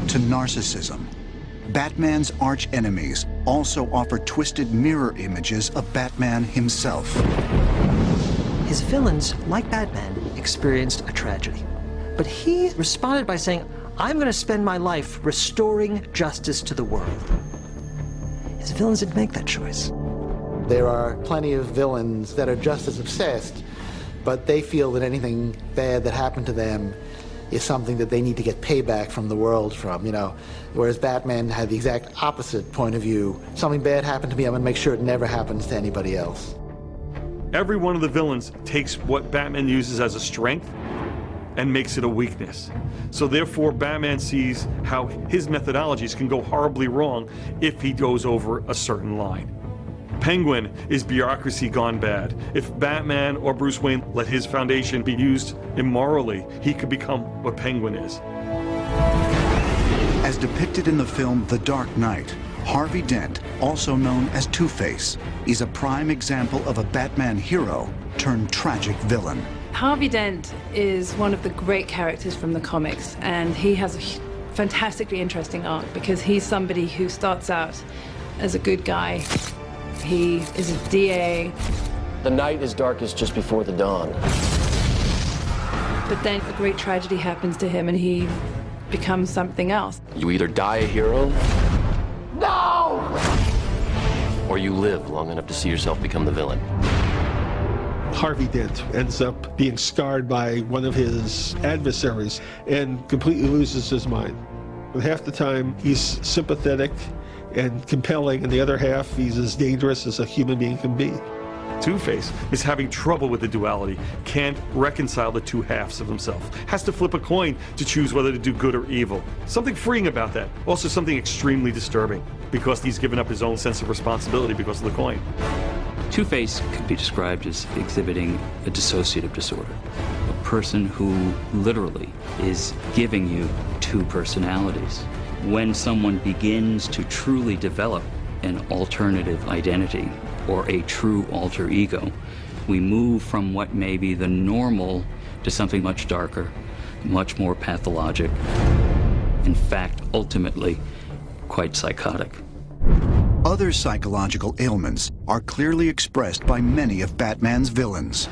to narcissism, Batman's arch-enemies also offer twisted mirror images of Batman himself. His villains, like Batman, experienced a tragedy. But he responded by saying, I'm going to spend my life restoring justice to the world. His villains didn't make that choice. There are plenty of villains that are just as obsessed, but they feel that anything bad that happened to them is something that they need to get payback from the world from, you know. Whereas Batman had the exact opposite point of view. Something bad happened to me, I'm gonna make sure it never happens to anybody else. Every one of the villains takes what Batman uses as a strength and makes it a weakness. So therefore, Batman sees how his methodologies can go horribly wrong if he goes over a certain line. Penguin is bureaucracy gone bad. If Batman or Bruce Wayne let his foundation be used immorally, he could become what Penguin is. As depicted in the film The Dark Knight, Harvey Dent, also known as Two-Face, is a prime example of a Batman hero turned tragic villain. Harvey Dent is one of the great characters from the comics, and he has a fantastically interesting arc because he's somebody who starts out as a good guy. He is a DA. The night is darkest just before the dawn. But then a great tragedy happens to him and he becomes something else. You either die a hero, No! or you live long enough to see yourself become the villain. Harvey Dent ends up being scarred by one of his adversaries and completely loses his mind. And half the time he's sympathetic and compelling, and the other half he's as dangerous as a human being can be. Two-Face is having trouble with the duality, can't reconcile the two halves of himself, has to flip a coin to choose whether to do good or evil. Something freeing about that, also something extremely disturbing, because he's given up his own sense of responsibility because of the coin. Two-Face could be described as exhibiting a dissociative disorder, a person who literally is giving you two personalities. When someone begins to truly develop an alternative identity or a true alter ego, we move from what may be the normal to something much darker, much more pathologic, in fact, ultimately, quite psychotic. Other psychological ailments are clearly expressed by many of Batman's villains.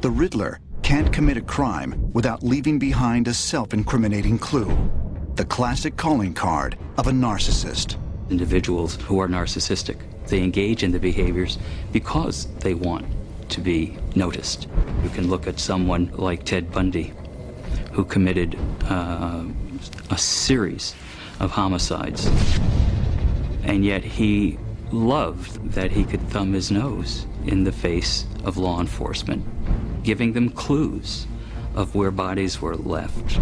The Riddler can't commit a crime without leaving behind a self-incriminating clue, the classic calling card of a narcissist. Individuals who are narcissistic, they engage in the behaviors because they want to be noticed. You can look at someone like Ted Bundy, who committed a series of homicides, and yet he loved that he could thumb his nose in the face of law enforcement, giving them clues of where bodies were left,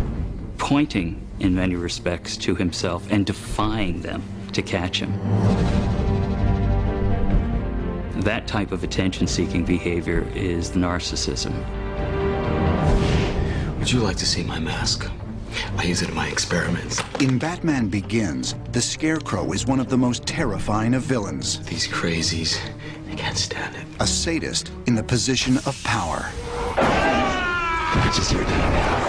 pointing in many respects to himself and defying them to catch him. That type of attention-seeking behavior is narcissism. Would you like to see my mask? I use it in my experiments. In Batman Begins, the Scarecrow is one of the most terrifying of villains. These crazies, they can't stand it. A sadist in the position of power. Just here now.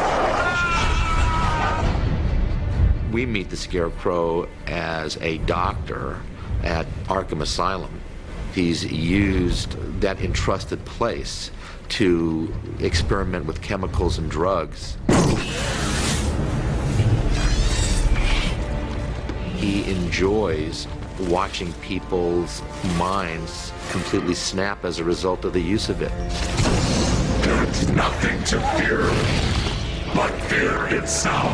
We meet the Scarecrow as a doctor at Arkham Asylum. He's used that entrusted place to experiment with chemicals and drugs. He enjoys watching people's minds completely snap as a result of the use of it. There's nothing to fear but fear itself.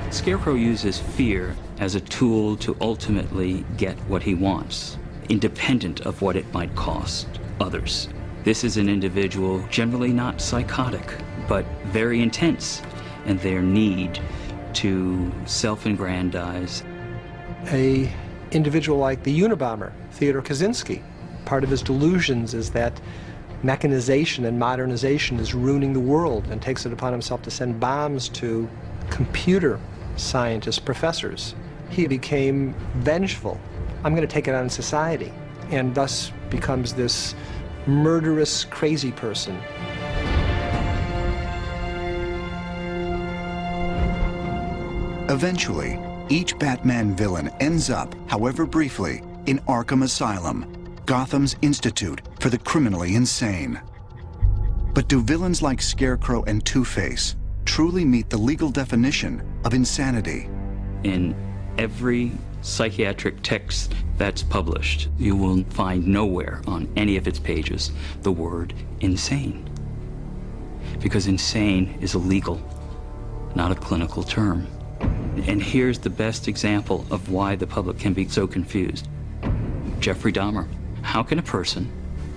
Scarecrow uses fear as a tool to ultimately get what he wants, independent of what it might cost others. This is an individual generally not psychotic, but very intense in their need to self-aggrandize. A individual like the Unabomber, Theodore Kaczynski, part of his delusions is that mechanization and modernization is ruining the world, and takes it upon himself to send bombs to computer scientists, professors. He became vengeful. I'm going to take it on society, and thus becomes this murderous, crazy person. Eventually, each Batman villain ends up, however briefly, in Arkham Asylum, Gotham's institute for the criminally insane. But do villains like Scarecrow and Two-Face truly meet the legal definition of insanity? In every psychiatric text that's published, you will find nowhere on any of its pages the word insane. Because insane is a legal, not a clinical term. And here's the best example of why the public can be so confused. Jeffrey Dahmer. How can a person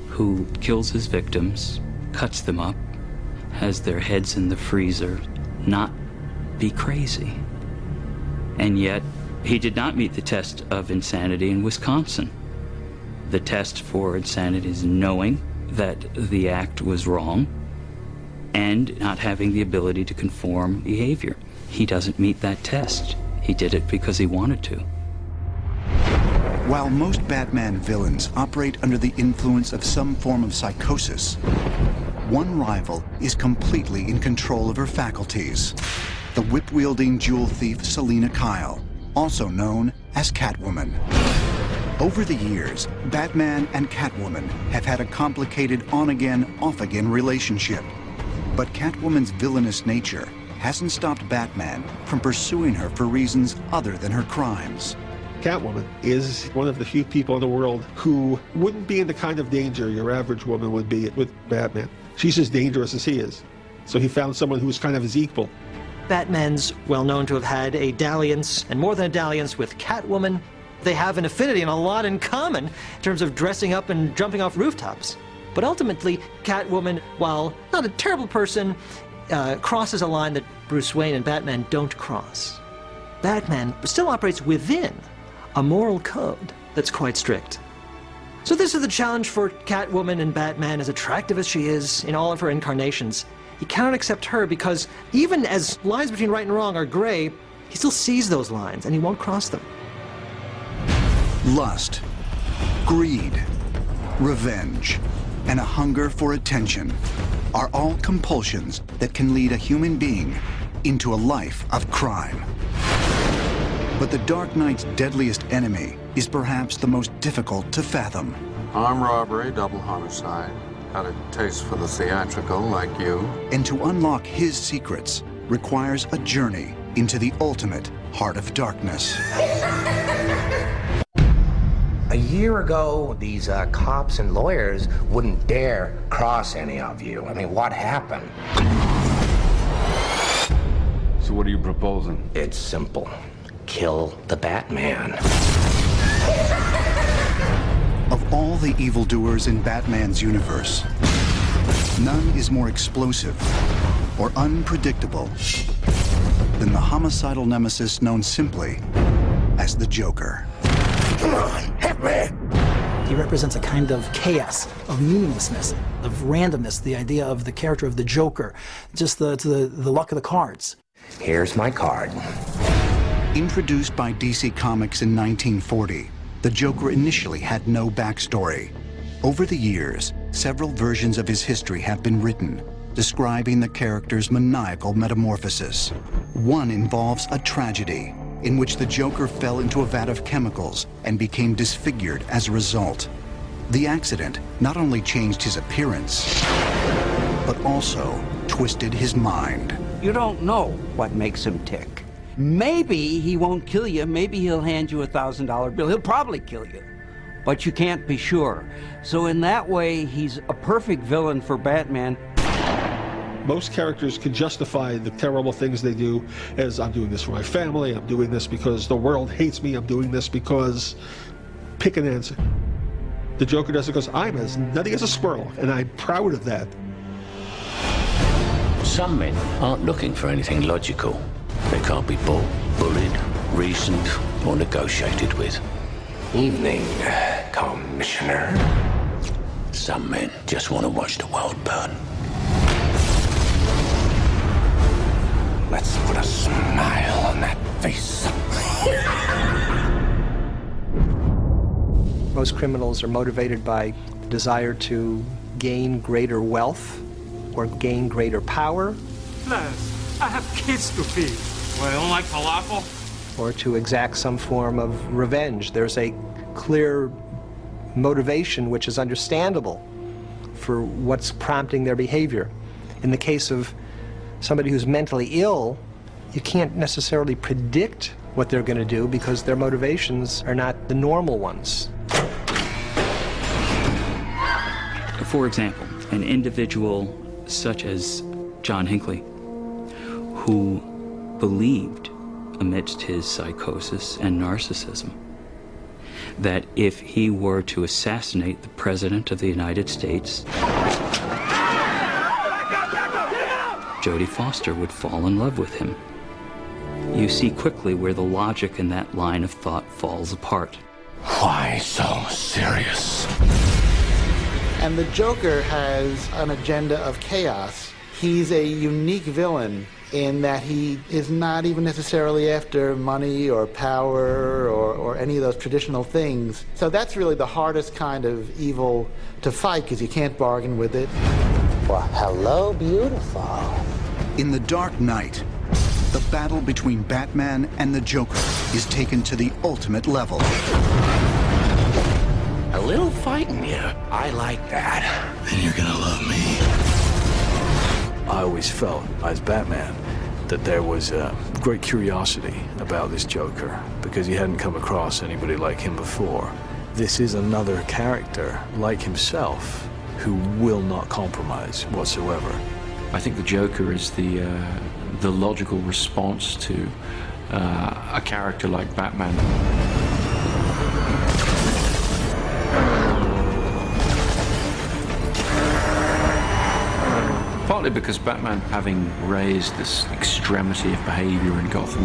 who kills his victims, cuts them up, has their heads in the freezer, not be crazy? And yet, he did not meet the test of insanity in Wisconsin. The test for insanity is knowing that the act was wrong and not having the ability to conform behavior. He doesn't meet that test. He did it because he wanted to. While most Batman villains operate under the influence of some form of psychosis, one rival is completely in control of her faculties. The whip-wielding jewel thief Selina Kyle, also known as Catwoman. Over the years, Batman and Catwoman have had a complicated on-again, off-again relationship. But Catwoman's villainous nature hasn't stopped Batman from pursuing her for reasons other than her crimes. Catwoman is one of the few people in the world who wouldn't be in the kind of danger your average woman would be with Batman. She's as dangerous as he is. So he found someone who was kind of his equal. Batman's well known to have had a dalliance, and more than a dalliance, with Catwoman. They have an affinity and a lot in common in terms of dressing up and jumping off rooftops. But ultimately, Catwoman, while not a terrible person, crosses a line that Bruce Wayne and Batman don't cross. Batman still operates within a moral code that's quite strict. So this is the challenge for Catwoman and Batman, as attractive as she is in all of her incarnations. He cannot accept her because even as lines between right and wrong are gray, he still sees those lines and he won't cross them. Lust, greed, revenge, and a hunger for attention are all compulsions that can lead a human being into a life of crime. But the Dark Knight's deadliest enemy is perhaps the most difficult to fathom. Armed robbery, double homicide. Got a taste for the theatrical like you. And to unlock his secrets requires a journey into the ultimate heart of darkness. A year ago, these cops and lawyers wouldn't dare cross any of you. I mean, what happened? So what are you proposing? It's simple. Kill the Batman. Of all the evildoers in Batman's universe, none is more explosive or unpredictable than the homicidal nemesis known simply as the Joker. Come on, hit me! He represents a kind of chaos, of meaninglessness, of randomness, the idea of the character of the Joker, just the luck of the cards. Here's my card. Introduced by DC Comics in 1940, the Joker initially had no backstory. Over the years, several versions of his history have been written, describing the character's maniacal metamorphosis. One involves a tragedy, in which the Joker fell into a vat of chemicals and became disfigured as a result. The accident not only changed his appearance, but also twisted his mind. You don't know what makes him tick. Maybe he won't kill you, maybe he'll hand you a $1,000 bill. He'll probably kill you, but you can't be sure. So in that way, he's a perfect villain for Batman. Most characters can justify the terrible things they do as, I'm doing this for my family, I'm doing this because the world hates me, I'm doing this because... pick an answer. The Joker does it because I'm as nutty as a squirrel, and I'm proud of that. Some men aren't looking for anything logical. They can't be bought, bullied, reasoned, or negotiated with. Evening, Commissioner. Some men just want to watch the world burn. Let's put a smile on that face. Most criminals are motivated by the desire to gain greater wealth or gain greater power. Les, I have kids to feed. Well, I don't like falafel. Or to exact some form of revenge. There's a clear motivation which is understandable for what's prompting their behavior. In the case of somebody who's mentally ill, you can't necessarily predict what they're going to do because their motivations are not the normal ones. For example, an individual such as John Hinckley, who believed amidst his psychosis and narcissism that if he were to assassinate the President of the United States, Jodie Foster would fall in love with him. You see quickly where the logic in that line of thought falls apart. Why so serious? And the Joker has an agenda of chaos. He's a unique villain in that he is not even necessarily after money or power or any of those traditional things. So that's really the hardest kind of evil to fight because you can't bargain with it. Well, hello, beautiful. In The Dark Knight, the battle between Batman and the Joker is taken to the ultimate level. A little fighting here. I like that. Then you're gonna love me. I always felt, as Batman, that there was a great curiosity about this Joker because he hadn't come across anybody like him before. This is another character, like himself, who will not compromise whatsoever. I think the Joker is the logical response to a character like Batman. Partly because Batman, having raised this extremity of behavior in Gotham,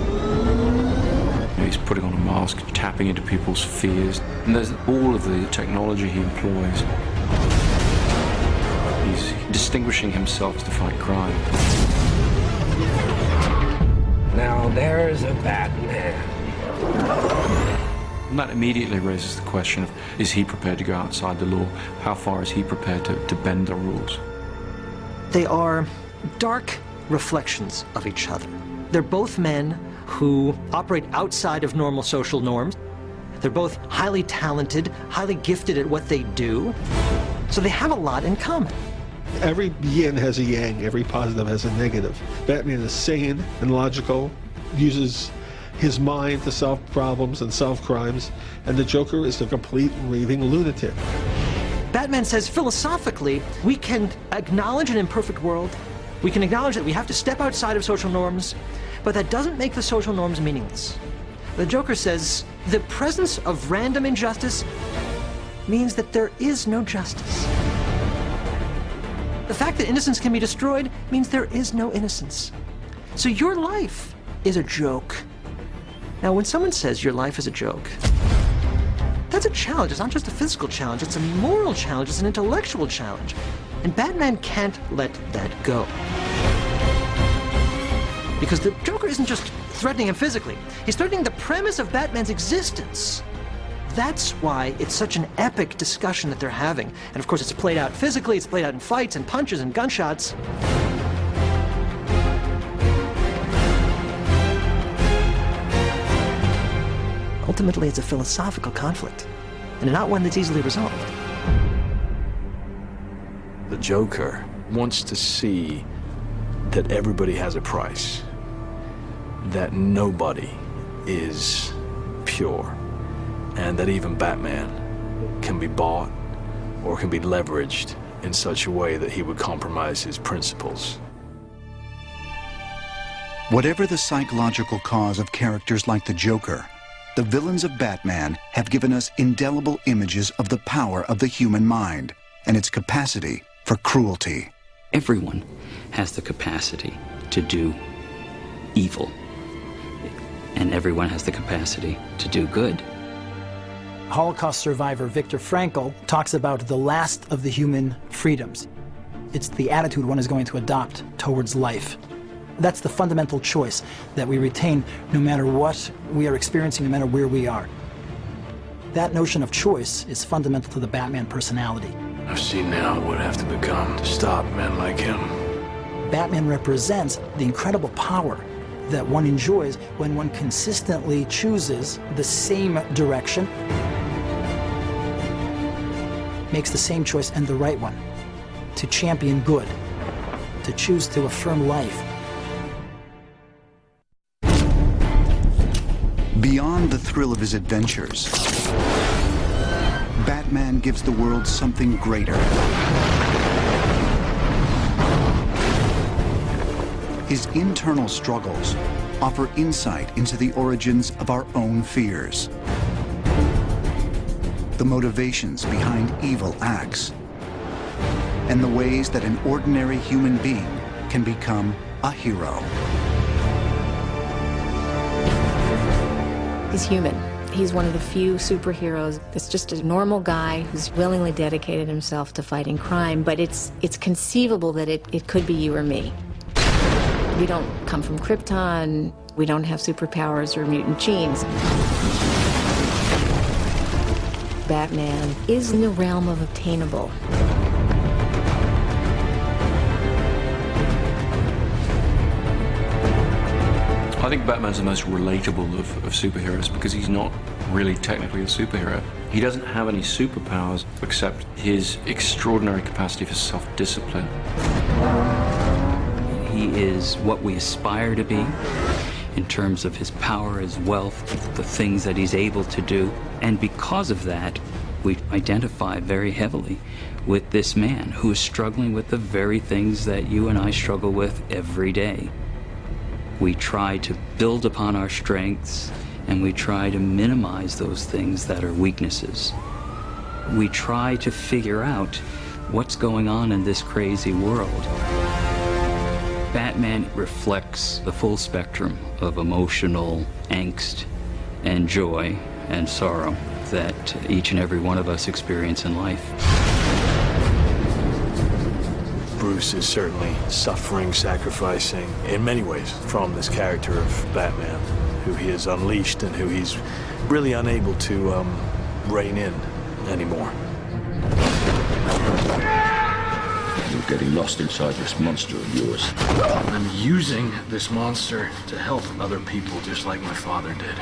he's putting on a mask, tapping into people's fears, and there's all of the technology he employs. He's distinguishing himself to fight crime. Now there's a Batman. And that immediately raises the question of, is he prepared to go outside the law? How far is he prepared to bend the rules? They are dark reflections of each other. They're both men who operate outside of normal social norms. They're both highly talented, highly gifted at what they do. So they have a lot in common. Every yin has a yang, every positive has a negative. Batman is sane and logical, uses his mind to solve problems and solve crimes, and the Joker is a complete raving lunatic. Batman says philosophically, we can acknowledge an imperfect world. We can acknowledge that we have to step outside of social norms, but that doesn't make the social norms meaningless. The Joker says the presence of random injustice means that there is no justice. The fact that innocence can be destroyed means there is no innocence. So your life is a joke. Now, when someone says your life is a joke, that's a challenge. It's not just a physical challenge, it's a moral challenge, it's an intellectual challenge. And Batman can't let that go. Because the Joker isn't just threatening him physically, he's threatening the premise of Batman's existence. That's why it's such an epic discussion that they're having. And of course, it's played out physically, it's played out in fights and punches and gunshots. Ultimately, it's a philosophical conflict, and not one that's easily resolved. The Joker wants to see that everybody has a price, that nobody is pure, and that even Batman can be bought or can be leveraged in such a way that he would compromise his principles. Whatever the psychological cause of characters like the Joker, the villains of Batman have given us indelible images of the power of the human mind and its capacity for cruelty. Everyone has the capacity to do evil, and everyone has the capacity to do good. Holocaust survivor Viktor Frankl talks about the last of the human freedoms. It's the attitude one is going to adopt towards life. That's the fundamental choice that we retain no matter what we are experiencing, no matter where we are. That notion of choice is fundamental to the Batman personality. I've seen now what would have to become to stop men like him. Batman represents the incredible power that one enjoys when one consistently chooses the same direction, makes the same choice and the right one, to champion good, to choose to affirm life. Beyond the thrill of his adventures, Batman gives the world something greater. His internal struggles offer insight into the origins of our own fears, the motivations behind evil acts, and the ways that an ordinary human being can become a hero. He's human. He's one of the few superheroes that's just a normal guy who's willingly dedicated himself to fighting crime, but it's conceivable that it could be you or me. We don't come from Krypton. We don't have superpowers or mutant genes. Batman is in the realm of obtainable. I think Batman's the most relatable of superheroes because he's not really technically a superhero. He doesn't have any superpowers except his extraordinary capacity for self-discipline. He is what we aspire to be in terms of his power, his wealth, the things that he's able to do. And because of that, we identify very heavily with this man who is struggling with the very things that you and I struggle with every day. We try to build upon our strengths, and we try to minimize those things that are weaknesses. We try to figure out what's going on in this crazy world. Batman reflects the full spectrum of emotional angst and joy and sorrow that each and every one of us experience in life. Bruce is certainly suffering, sacrificing, in many ways, from this character of Batman, who he has unleashed and who he's really unable to rein in anymore. You're getting lost inside this monster of yours. I'm using this monster to help other people just like my father did.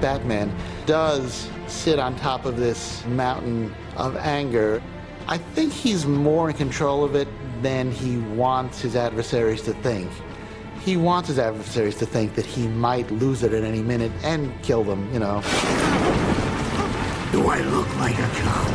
Batman does sit on top of this mountain of anger. I think he's more in control of it than he wants his adversaries to think. He wants his adversaries to think that he might lose it at any minute and kill them, you know. Do I look like a cop?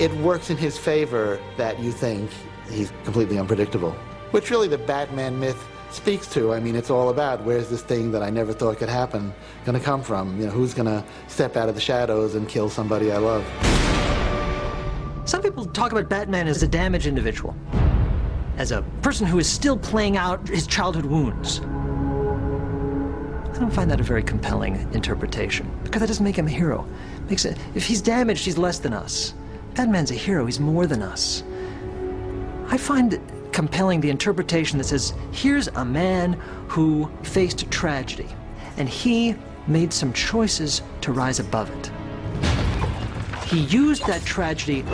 It works in his favor that you think he's completely unpredictable, which really the Batman myth speaks to. I mean, it's all about where's this thing that I never thought could happen going to come from? You know, who's going to step out of the shadows and kill somebody I love? Some people talk about Batman as a damaged individual, as a person who is still playing out his childhood wounds. I don't find that a very compelling interpretation, because that doesn't make him a hero. Makes it, if he's damaged, he's less than us. Batman's a hero, he's more than us. I find compelling the interpretation that says, here's a man who faced tragedy, and he made some choices to rise above it. He used that tragedy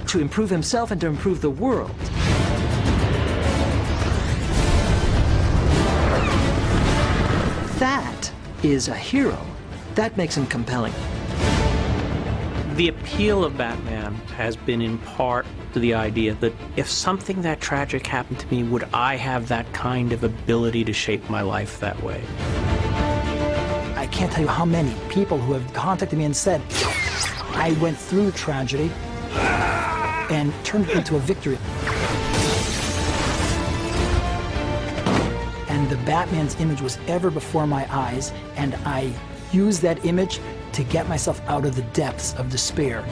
to improve himself and to improve the world. That is a hero. That makes him compelling. The appeal of Batman has been in part to the idea that if something that tragic happened to me, would I have that kind of ability to shape my life that way? I can't tell you how many people who have contacted me and said, I went through tragedy and turned it into a victory. and the Batman's image was ever before my eyes, and I used that image to get myself out of the depths of despair.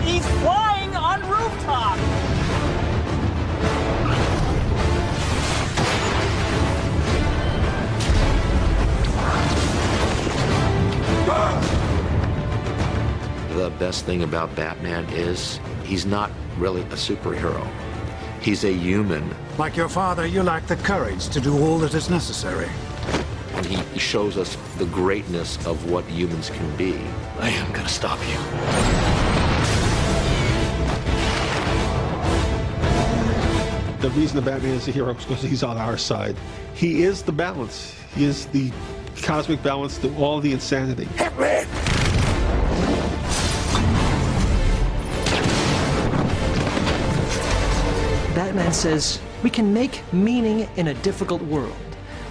He's flying on rooftop! The best thing about Batman is he's not really a superhero. He's a human. Like your father, you lack the courage to do all that is necessary. And he shows us the greatness of what humans can be. I am gonna stop you. The reason the Batman is a hero is because he's on our side. He is the balance. He is the cosmic balance to all the insanity. Batman says we can make meaning in a difficult world.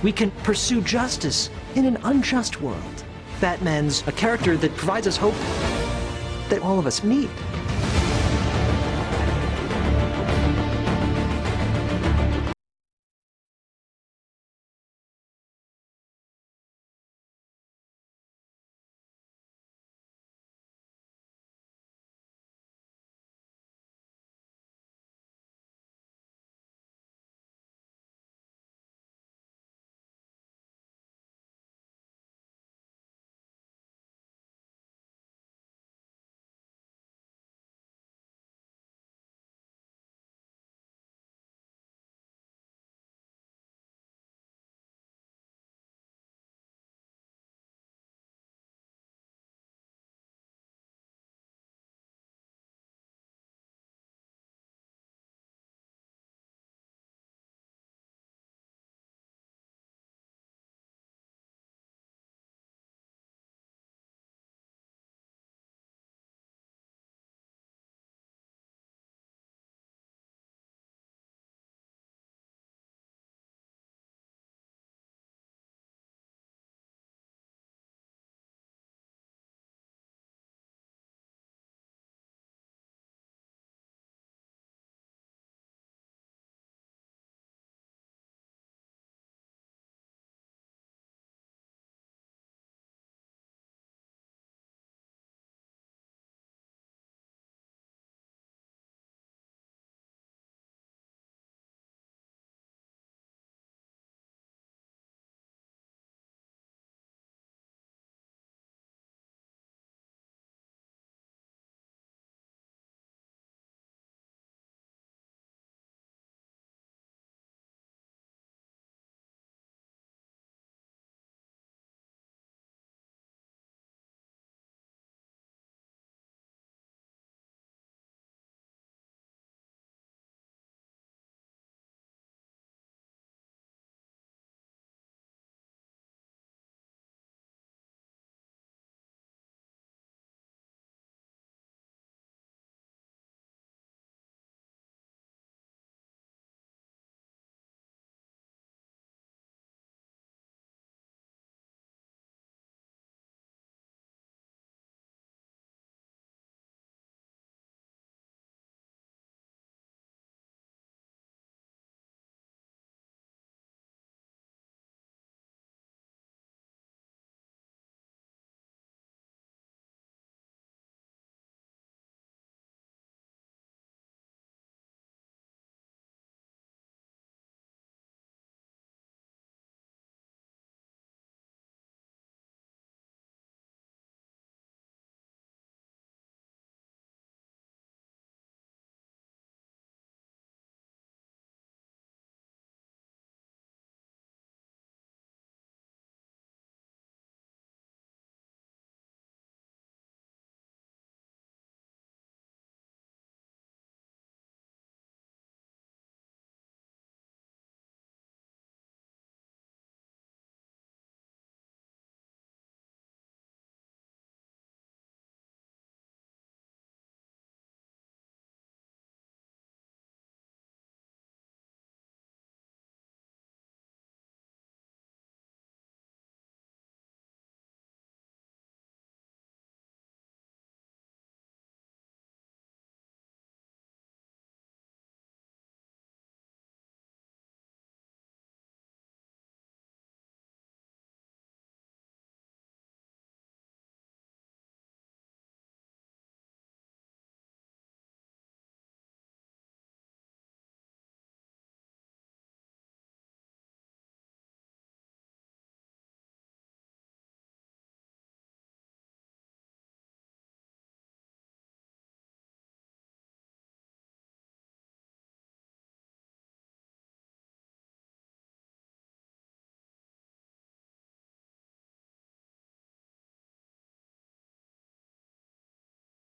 We can pursue justice in an unjust world. Batman's a character that provides us hope that all of us need.